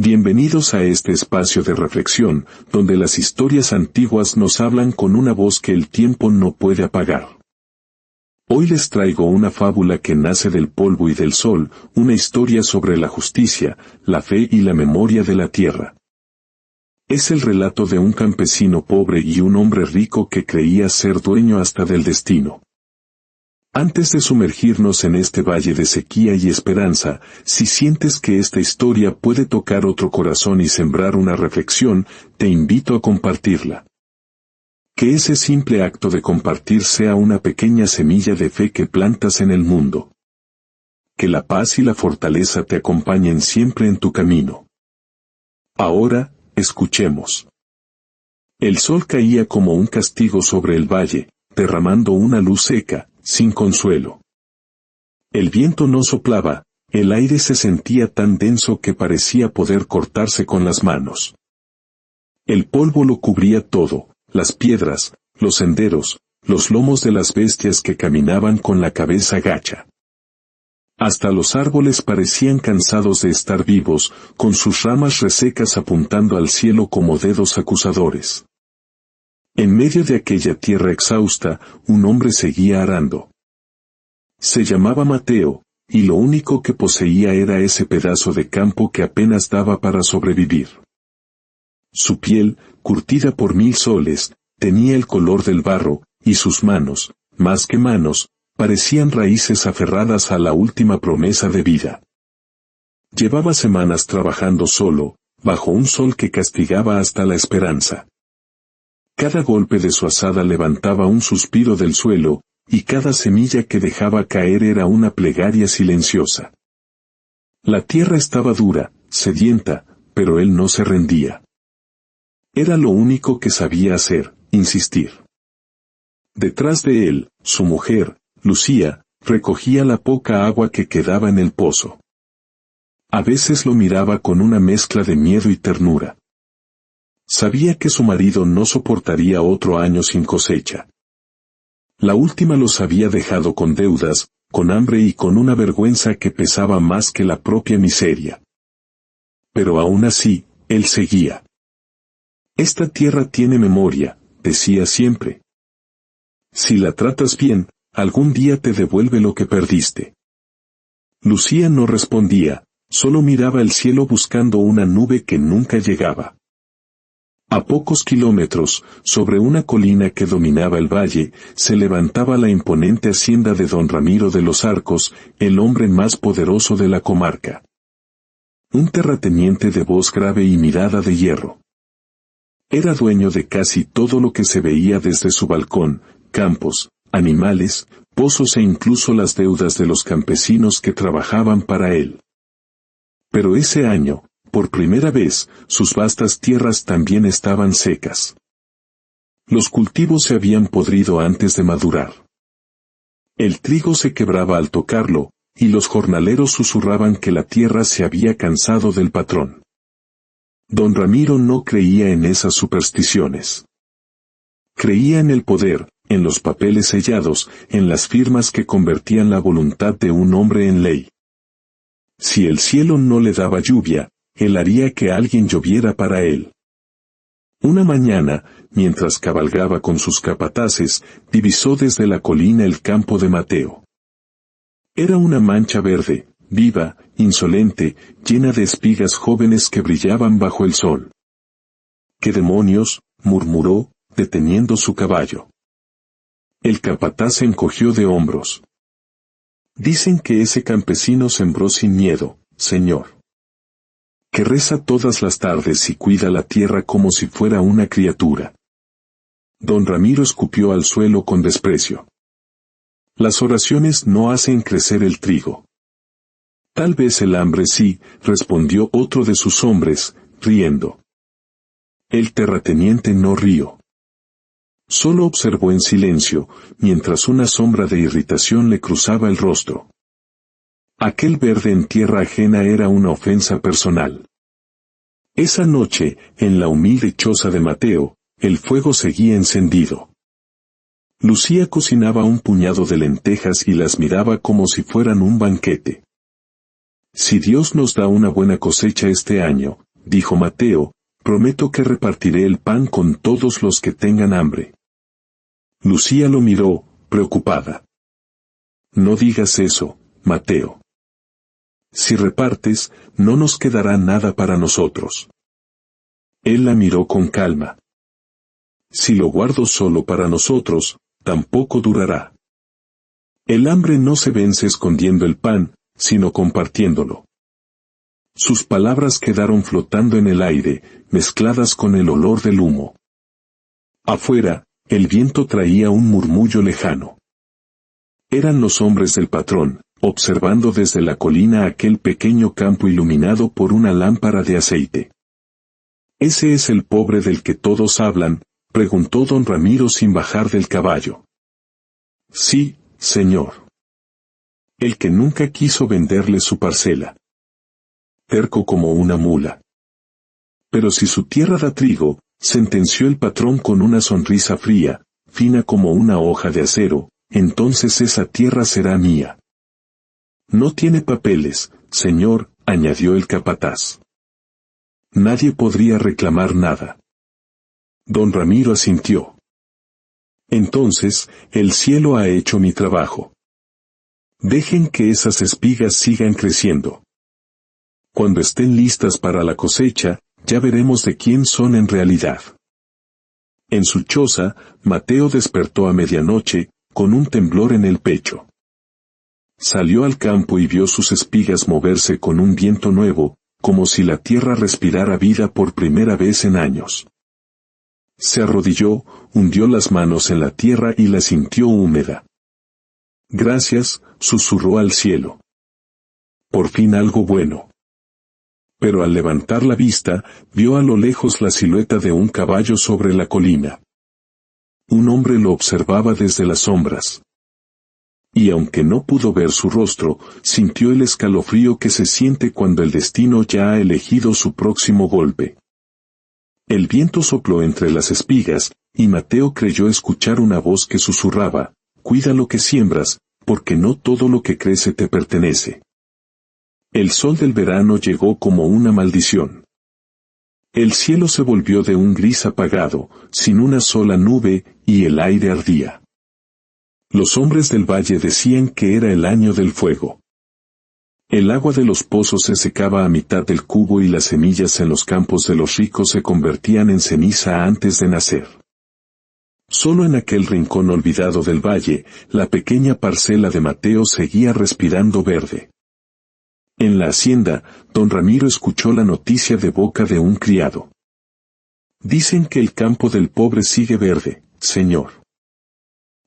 Bienvenidos a este espacio de reflexión, donde las historias antiguas nos hablan con una voz que el tiempo no puede apagar. Hoy les traigo una fábula que nace del polvo y del sol, una historia sobre la justicia, la fe y la memoria de la tierra. Es el relato de un campesino pobre y un hombre rico que creía ser dueño hasta del destino. Antes de sumergirnos en este valle de sequía y esperanza, si sientes que esta historia puede tocar otro corazón y sembrar una reflexión, te invito a compartirla. Que ese simple acto de compartir sea una pequeña semilla de fe que plantas en el mundo. Que la paz y la fortaleza te acompañen siempre en tu camino. Ahora, escuchemos. El sol caía como un castigo sobre el valle, derramando una luz seca, sin consuelo. El viento no soplaba, el aire se sentía tan denso que parecía poder cortarse con las manos. El polvo lo cubría todo, las piedras, los senderos, los lomos de las bestias que caminaban con la cabeza gacha. Hasta los árboles parecían cansados de estar vivos, con sus ramas resecas apuntando al cielo como dedos acusadores. En medio de aquella tierra exhausta, un hombre seguía arando. Se llamaba Mateo, y lo único que poseía era ese pedazo de campo que apenas daba para sobrevivir. Su piel, curtida por 1000 soles, tenía el color del barro, y sus manos, más que manos, parecían raíces aferradas a la última promesa de vida. Llevaba semanas trabajando solo, bajo un sol que castigaba hasta la esperanza. Cada golpe de su azada levantaba un suspiro del suelo, y cada semilla que dejaba caer era una plegaria silenciosa. La tierra estaba dura, sedienta, pero él no se rendía. Era lo único que sabía hacer, insistir. Detrás de él, su mujer, Lucía, recogía la poca agua que quedaba en el pozo. A veces lo miraba con una mezcla de miedo y ternura. Sabía que su marido no soportaría otro año sin cosecha. La última los había dejado con deudas, con hambre y con una vergüenza que pesaba más que la propia miseria. Pero aún así, él seguía. Esta tierra tiene memoria, decía siempre. Si la tratas bien, algún día te devuelve lo que perdiste. Lucía no respondía, solo miraba el cielo buscando una nube que nunca llegaba. A pocos kilómetros, sobre una colina que dominaba el valle, se levantaba la imponente hacienda de don Ramiro de los Arcos, el hombre más poderoso de la comarca. Un terrateniente de voz grave y mirada de hierro. Era dueño de casi todo lo que se veía desde su balcón, campos, animales, pozos e incluso las deudas de los campesinos que trabajaban para él. Pero ese año, por primera vez, sus vastas tierras también estaban secas. Los cultivos se habían podrido antes de madurar. El trigo se quebraba al tocarlo, y los jornaleros susurraban que la tierra se había cansado del patrón. Don Ramiro no creía en esas supersticiones. Creía en el poder, en los papeles sellados, en las firmas que convertían la voluntad de un hombre en ley. Si el cielo no le daba lluvia, él haría que alguien lloviera para él. Una mañana, mientras cabalgaba con sus capataces, divisó desde la colina el campo de Mateo. Era una mancha verde, viva, insolente, llena de espigas jóvenes que brillaban bajo el sol. —¿Qué demonios? —murmuró, deteniendo su caballo. El capataz se encogió de hombros. —Dicen que ese campesino sembró sin miedo, señor. Que reza todas las tardes y cuida la tierra como si fuera una criatura. Don Ramiro escupió al suelo con desprecio. Las oraciones no hacen crecer el trigo. Tal vez el hambre sí, respondió otro de sus hombres, riendo. El terrateniente no rió. Solo observó en silencio, mientras una sombra de irritación le cruzaba el rostro. Aquel verde en tierra ajena era una ofensa personal. Esa noche, en la humilde choza de Mateo, el fuego seguía encendido. Lucía cocinaba un puñado de lentejas y las miraba como si fueran un banquete. Si Dios nos da una buena cosecha este año, dijo Mateo, prometo que repartiré el pan con todos los que tengan hambre. Lucía lo miró, preocupada. No digas eso, Mateo. Si repartes, no nos quedará nada para nosotros. Él la miró con calma. Si lo guardo solo para nosotros, tampoco durará. El hambre no se vence escondiendo el pan, sino compartiéndolo. Sus palabras quedaron flotando en el aire, mezcladas con el olor del humo. Afuera, el viento traía un murmullo lejano. Eran los hombres del patrón, observando desde la colina aquel pequeño campo iluminado por una lámpara de aceite. ¿Ese es el pobre del que todos hablan?, preguntó don Ramiro sin bajar del caballo. Sí, señor. El que nunca quiso venderle su parcela. Terco como una mula. Pero si su tierra da trigo, sentenció el patrón con una sonrisa fría, fina como una hoja de acero, entonces esa tierra será mía. No tiene papeles, señor, añadió el capataz. Nadie podría reclamar nada. Don Ramiro asintió. Entonces, el cielo ha hecho mi trabajo. Dejen que esas espigas sigan creciendo. Cuando estén listas para la cosecha, ya veremos de quién son en realidad. En su choza, Mateo despertó a medianoche, con un temblor en el pecho. Salió al campo y vio sus espigas moverse con un viento nuevo, como si la tierra respirara vida por primera vez en años. Se arrodilló, hundió las manos en la tierra y la sintió húmeda. Gracias, susurró al cielo. Por fin algo bueno. Pero al levantar la vista, vio a lo lejos la silueta de un caballo sobre la colina. Un hombre lo observaba desde las sombras. Y aunque no pudo ver su rostro, sintió el escalofrío que se siente cuando el destino ya ha elegido su próximo golpe. El viento sopló entre las espigas, y Mateo creyó escuchar una voz que susurraba, «Cuida lo que siembras, porque no todo lo que crece te pertenece». El sol del verano llegó como una maldición. El cielo se volvió de un gris apagado, sin una sola nube, y el aire ardía. Los hombres del valle decían que era el año del fuego. El agua de los pozos se secaba a mitad del cubo y las semillas en los campos de los ricos se convertían en ceniza antes de nacer. Solo en aquel rincón olvidado del valle, la pequeña parcela de Mateo seguía respirando verde. En la hacienda, don Ramiro escuchó la noticia de boca de un criado. Dicen que el campo del pobre sigue verde, señor.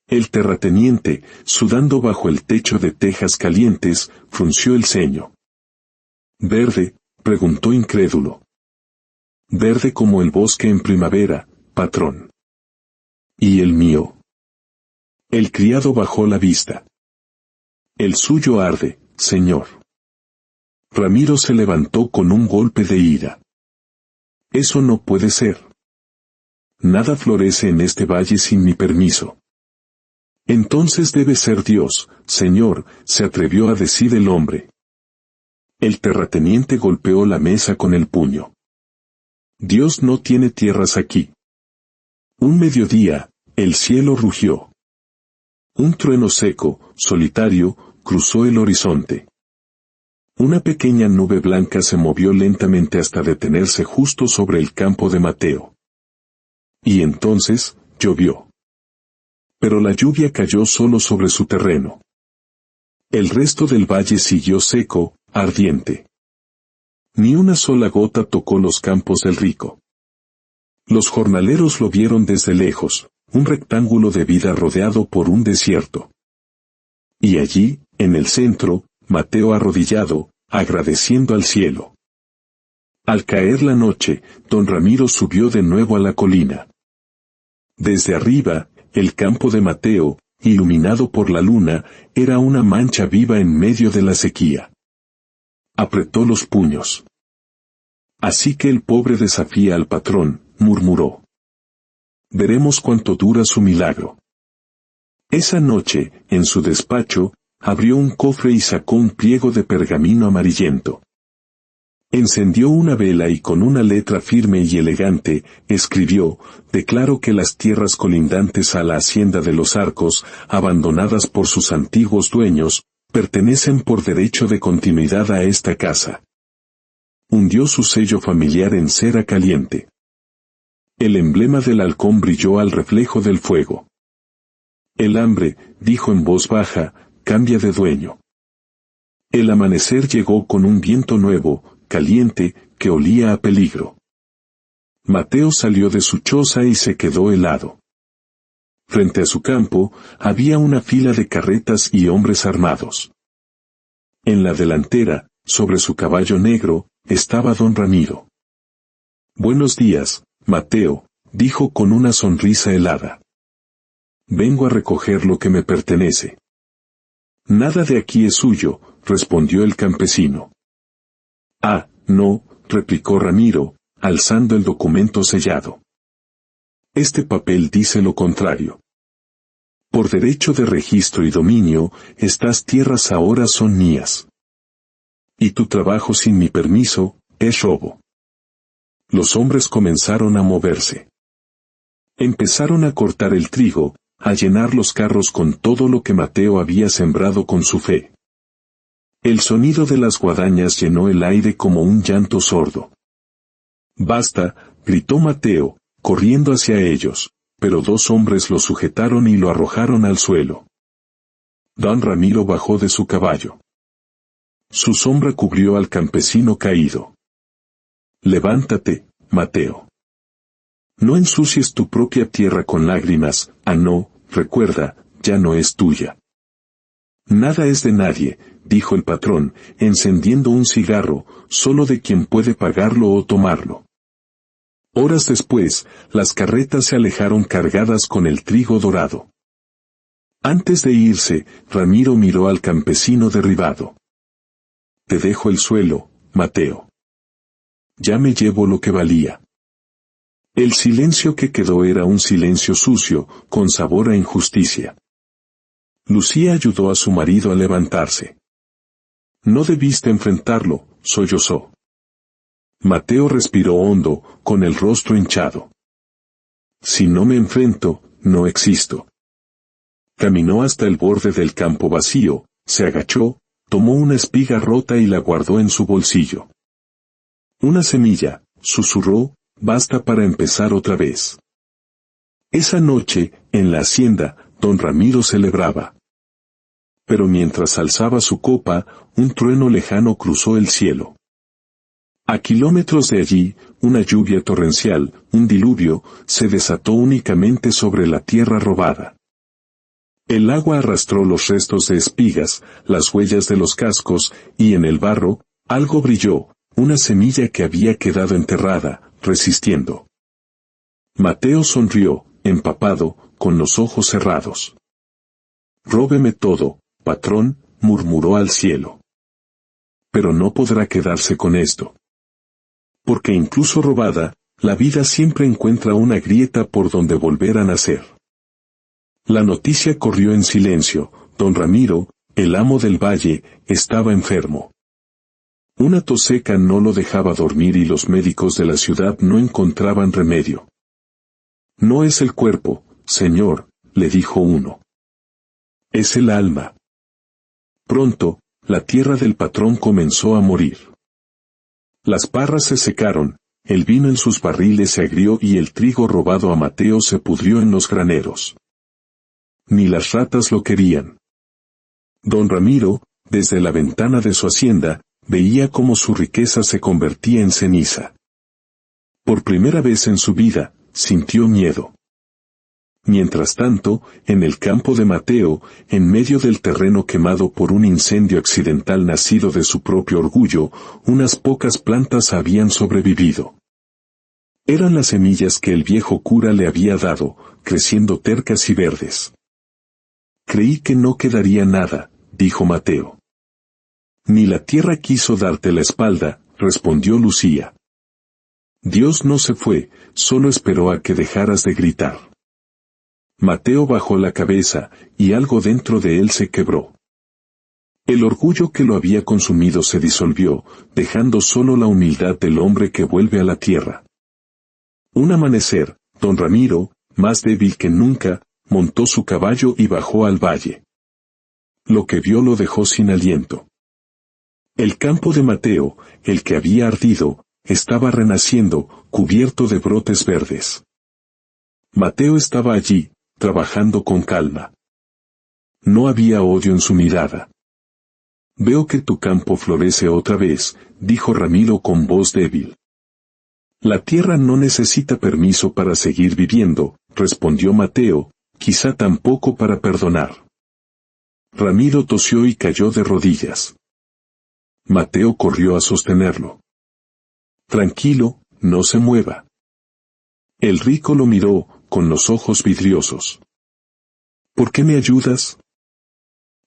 El terrateniente, sudando bajo el techo de tejas calientes, frunció el ceño. ¿Verde?, preguntó incrédulo. Verde como el bosque en primavera, patrón. ¿Y el mío? El criado bajó la vista. El suyo arde, señor. Ramiro se levantó con un golpe de ira. Eso no puede ser. Nada florece en este valle sin mi permiso. Entonces debe ser Dios, señor, se atrevió a decir el hombre. El terrateniente golpeó la mesa con el puño. Dios no tiene tierras aquí. Un mediodía, el cielo rugió. Un trueno seco, solitario, cruzó el horizonte. Una pequeña nube blanca se movió lentamente hasta detenerse justo sobre el campo de Mateo. Y entonces, llovió. Pero la lluvia cayó solo sobre su terreno. El resto del valle siguió seco, ardiente. Ni una sola gota tocó los campos del rico. Los jornaleros lo vieron desde lejos, un rectángulo de vida rodeado por un desierto. Y allí, en el centro, Mateo arrodillado, agradeciendo al cielo. Al caer la noche, don Ramiro subió de nuevo a la colina. Desde arriba, el campo de Mateo, iluminado por la luna, era una mancha viva en medio de la sequía. Apretó los puños. Así que el pobre desafía al patrón, murmuró. Veremos cuánto dura su milagro. Esa noche, en su despacho, abrió un cofre y sacó un pliego de pergamino amarillento. Encendió una vela y con una letra firme y elegante, escribió: declaro que las tierras colindantes a la hacienda de los Arcos, abandonadas por sus antiguos dueños, pertenecen por derecho de continuidad a esta casa. Hundió su sello familiar en cera caliente. El emblema del halcón brilló al reflejo del fuego. El hambre, dijo en voz baja, cambia de dueño. El amanecer llegó con un viento nuevo, caliente, que olía a peligro. Mateo salió de su choza y se quedó helado. Frente a su campo, había una fila de carretas y hombres armados. En la delantera, sobre su caballo negro, estaba don Ramiro. Buenos días, Mateo, dijo con una sonrisa helada. Vengo a recoger lo que me pertenece. Nada de aquí es suyo, respondió el campesino. Ah, no, replicó Ramiro, alzando el documento sellado. Este papel dice lo contrario. Por derecho de registro y dominio, estas tierras ahora son mías. Y tu trabajo sin mi permiso, es robo. Los hombres comenzaron a moverse. Empezaron a cortar el trigo, a llenar los carros con todo lo que Mateo había sembrado con su fe. El sonido de las guadañas llenó el aire como un llanto sordo. Basta, gritó Mateo, corriendo hacia ellos, pero dos hombres lo sujetaron y lo arrojaron al suelo. Don Ramiro bajó de su caballo. Su sombra cubrió al campesino caído. Levántate, Mateo. No ensucies tu propia tierra con lágrimas, no, recuerda, ya no es tuya. Nada es de nadie, dijo el patrón, encendiendo un cigarro, solo de quien puede pagarlo o tomarlo. Horas después, las carretas se alejaron cargadas con el trigo dorado. Antes de irse, Ramiro miró al campesino derribado. Te dejo el suelo, Mateo. Ya me llevo lo que valía. El silencio que quedó era un silencio sucio, con sabor a injusticia. Lucía ayudó a su marido a levantarse. No debiste enfrentarlo, sollozó. Mateo respiró hondo, con el rostro hinchado. Si no me enfrento, no existo. Caminó hasta el borde del campo vacío, se agachó, tomó una espiga rota y la guardó en su bolsillo. Una semilla, susurró, basta para empezar otra vez. Esa noche, en la hacienda, don Ramiro celebraba. Pero mientras alzaba su copa, un trueno lejano cruzó el cielo. A kilómetros de allí, una lluvia torrencial, un diluvio, se desató únicamente sobre la tierra robada. El agua arrastró los restos de espigas, las huellas de los cascos, y en el barro, algo brilló, una semilla que había quedado enterrada, resistiendo. Mateo sonrió, empapado, con los ojos cerrados. Róbeme todo, patrón, murmuró al cielo. Pero no podrá quedarse con esto. Porque incluso robada, la vida siempre encuentra una grieta por donde volver a nacer. La noticia corrió en silencio, don Ramiro, el amo del valle, estaba enfermo. Una tos seca no lo dejaba dormir y los médicos de la ciudad no encontraban remedio. No es el cuerpo, señor, le dijo uno. Es el alma. Pronto, la tierra del patrón comenzó a morir. Las parras se secaron, el vino en sus barriles se agrió y el trigo robado a Mateo se pudrió en los graneros. Ni las ratas lo querían. Don Ramiro, desde la ventana de su hacienda, veía cómo su riqueza se convertía en ceniza. Por primera vez en su vida, sintió miedo. Mientras tanto, en el campo de Mateo, en medio del terreno quemado por un incendio accidental nacido de su propio orgullo, unas pocas plantas habían sobrevivido. Eran las semillas que el viejo cura le había dado, creciendo tercas y verdes. Creí que no quedaría nada, dijo Mateo. Ni la tierra quiso darte la espalda, respondió Lucía. Dios no se fue, solo esperó a que dejaras de gritar. Mateo bajó la cabeza, y algo dentro de él se quebró. El orgullo que lo había consumido se disolvió, dejando solo la humildad del hombre que vuelve a la tierra. Un amanecer, don Ramiro, más débil que nunca, montó su caballo y bajó al valle. Lo que vio lo dejó sin aliento. El campo de Mateo, el que había ardido, estaba renaciendo, cubierto de brotes verdes. Mateo estaba allí, trabajando con calma. No había odio en su mirada. Veo que tu campo florece otra vez, dijo Ramiro con voz débil. La tierra no necesita permiso para seguir viviendo, respondió Mateo, quizá tampoco para perdonar. Ramiro tosió y cayó de rodillas. Mateo corrió a sostenerlo. Tranquilo, no se mueva. El rico lo miró, con los ojos vidriosos. ¿Por qué me ayudas?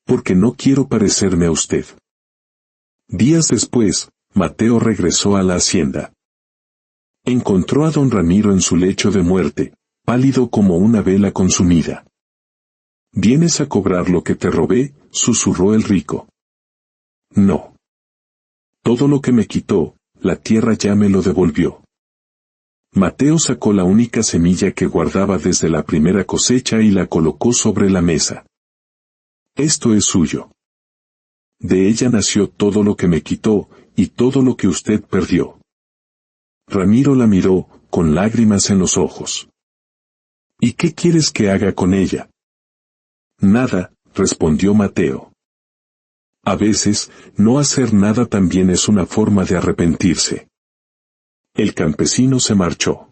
Porque no quiero parecerme a usted. Días después, Mateo regresó a la hacienda. Encontró a don Ramiro en su lecho de muerte, pálido como una vela consumida. ¿Vienes a cobrar lo que te robé?, susurró el rico. No. Todo lo que me quitó, la tierra ya me lo devolvió. Mateo sacó la única semilla que guardaba desde la primera cosecha y la colocó sobre la mesa. Esto es suyo. De ella nació todo lo que me quitó, y todo lo que usted perdió. Ramiro la miró, con lágrimas en los ojos. ¿Y qué quieres que haga con ella? Nada, respondió Mateo. A veces, no hacer nada también es una forma de arrepentirse. El campesino se marchó.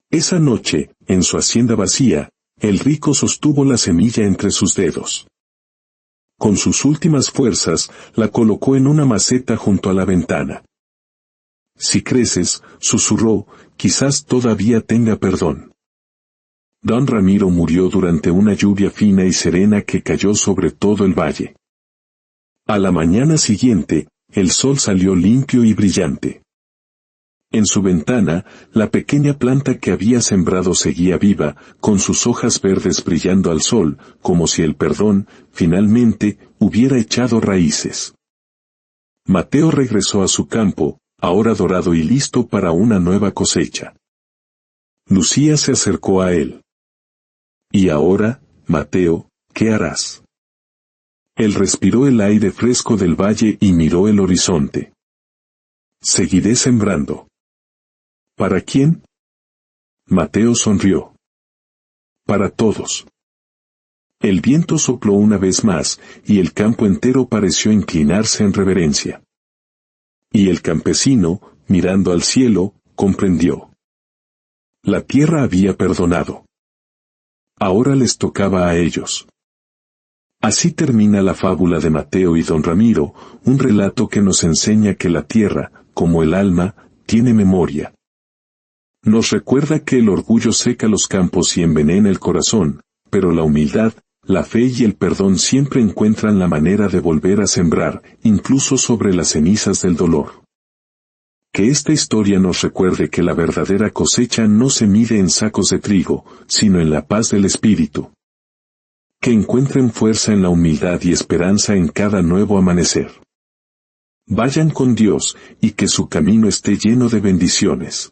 Esa noche, en su hacienda vacía, el rico sostuvo la semilla entre sus dedos. Con sus últimas fuerzas, la colocó en una maceta junto a la ventana. Si creces, susurró, quizás todavía tenga perdón. Don Ramiro murió durante una lluvia fina y serena que cayó sobre todo el valle. A la mañana siguiente, el sol salió limpio y brillante. En su ventana, la pequeña planta que había sembrado seguía viva, con sus hojas verdes brillando al sol, como si el perdón, finalmente, hubiera echado raíces. Mateo regresó a su campo, ahora dorado y listo para una nueva cosecha. Lucía se acercó a él. ¿Y ahora, Mateo, qué harás? Él respiró el aire fresco del valle y miró el horizonte. Seguiré sembrando. ¿Para quién? Mateo sonrió. Para todos. El viento sopló una vez más, y el campo entero pareció inclinarse en reverencia. Y el campesino, mirando al cielo, comprendió. La tierra había perdonado. Ahora les tocaba a ellos. Así termina la fábula de Mateo y don Ramiro, un relato que nos enseña que la tierra, como el alma, tiene memoria. Nos recuerda que el orgullo seca los campos y envenena el corazón, pero la humildad, la fe y el perdón siempre encuentran la manera de volver a sembrar, incluso sobre las cenizas del dolor. Que esta historia nos recuerde que la verdadera cosecha no se mide en sacos de trigo, sino en la paz del espíritu. Que encuentren fuerza en la humildad y esperanza en cada nuevo amanecer. Vayan con Dios, y que su camino esté lleno de bendiciones.